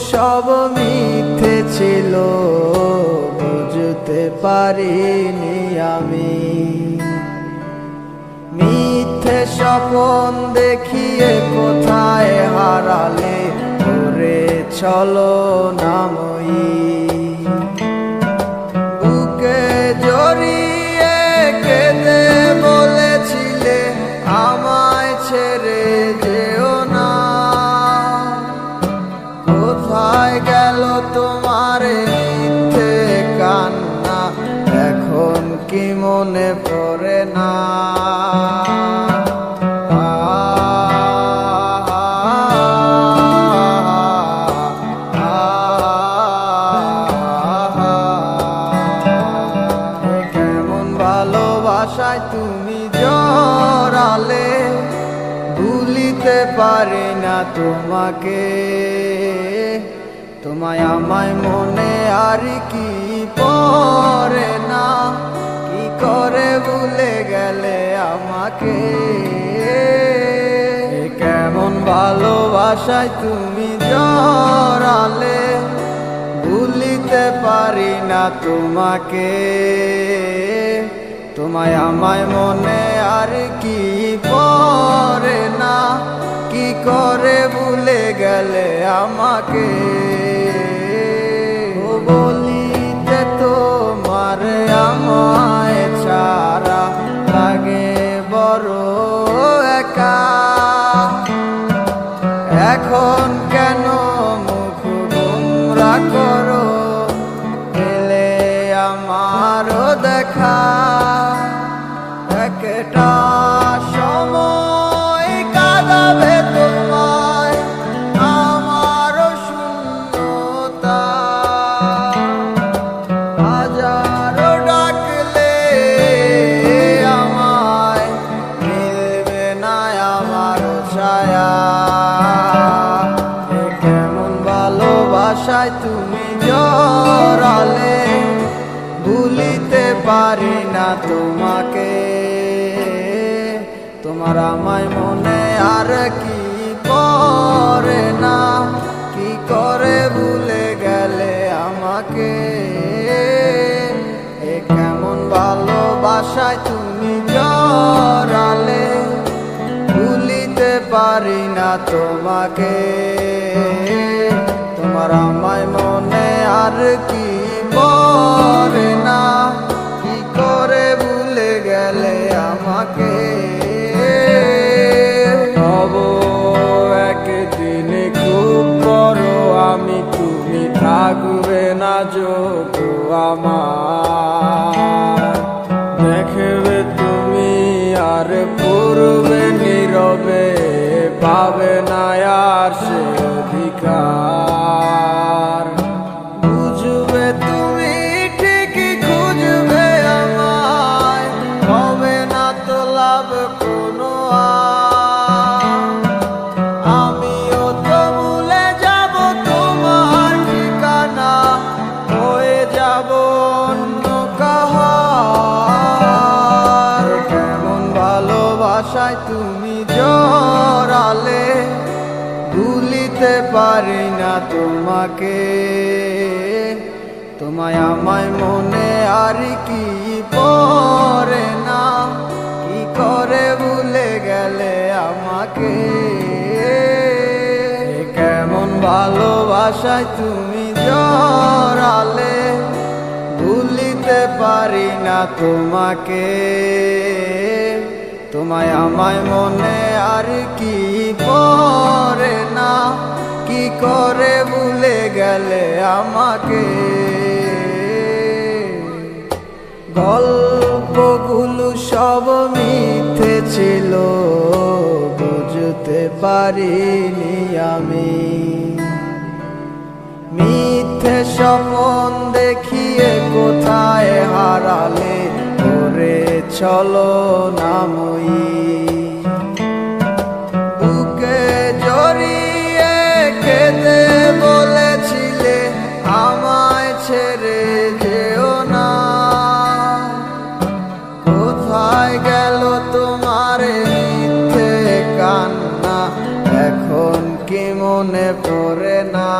সব মিথ্যে ছিল, বুঝতে পারিনি আমি। মিথ্যে স্বপ্ন দেখিয়ে কোথায় হারালে ওরে ছলনাময়ী। বুকে জড়িয়ে কেঁদে বলেছিলে আমায় ছেড়ে যেও না। কোথায় গেল তোমার মিথ্যে কান্না, এখন কি মনে পড়ে না? কেমন ভালোবাসায় তুমি জড়ালে, ভুলিতে পারি না তোমাকে। তোমায় আমায় মনে আর কি পড়ে না, কি করে ভুলে গেলে আমাকে। কেমন ভালোবাসায় তুমি জড়ালে, ভুলিতে পারি না তোমাকে। তোমায় আমায় মনে আর কি পড়ে না, কি করে ভুলে গেলে আমাকে। ও বলিতে তোমার আমায় ছাড়া লাগে বড় একা। এখন কেন মুখ গোমরা করো, এলে আমারও দেখা। একটা সময় কাঁদাবে তোমায় আমারও শূন্যতা। হাজারো ডাকলে আমায় মিলবে না আমার ছায়া। কেমন ভালোবাসায় তুমি জড়ালে, ভুলিতে পারি না তোমাকে। তোমার আমায় মনে আর কি পড়ে না, কি করে ভুলে গেলে আমাকে। কেমন ভালোবাসায় তুমি জড়ালে, ভুলিতে পারি না তোমাকে। তোমার আমায় মনে আর কি পড়ে না, কি করে ভুলে গেলে আমাকে। হব একদিন খুব বড় আমি, তুমি থাকবে না যোগ আমার। দেখবে তুমি আর পূর্বে নীরবে, পাবে না আর সে অধিকার। বুঝবে তুমি ঠিকই খুঁজবে আমায়, হবে না তো লাভ কোনো আর। আমিও তো ভুলে যাব তোমার ঠিকানা, হয়ে যাব অন্য কাহার। কেমন ভালোবাসায় তুমি জড়ালে, ভুলিতে পারি না তোমাকে। তোমায় আমায় মনে আর কি পড়ে না, কি করে ভুলে গেলে আমাকে। কেমন ভালোবাসায় তুমি জড়ালে, ভুলিতে পারি না তোমাকে। তোমায় আমায় মনে আর কি পড়ে না, কি করে ভুলে গেলে আমাকে। গল্পগুলো সব মিথ্যে ছিল, বুঝতে পারিনি আমি। মিথ্যে স্বপ্ন দেখিয়ে কোথায় হারালে ওরে ছলনাময়ী। বুকে জড়িয়ে কেঁদে বলেছিলে আমায় ছেড়ে যেও না। কোথায় গেল তোমার মিথ্যে কান্না, এখন কি মনে পড়ে না?